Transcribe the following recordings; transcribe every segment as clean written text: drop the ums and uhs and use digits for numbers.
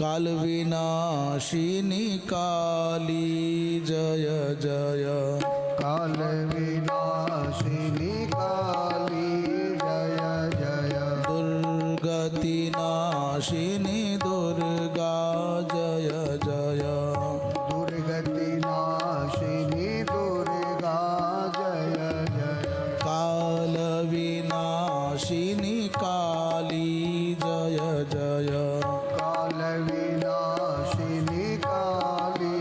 काल विनाशिनी काली जय जय काल विनाशिनी काली जय जय दुर्गति नाशिनी दुर्गा जय जय दुर्गति नाशिनी दुर्गा जय जय काल विनाशिनी काली जय जय काल विनाशिनी काली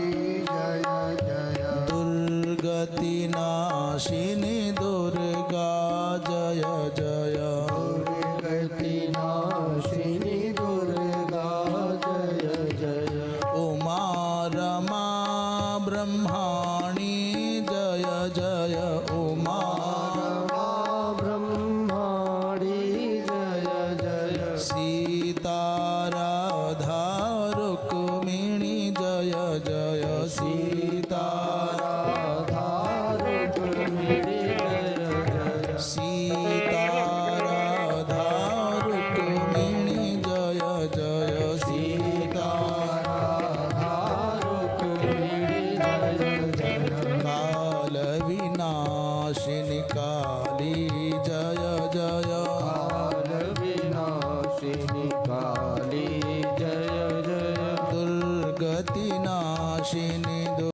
जय जय दुर्गति नाशिनी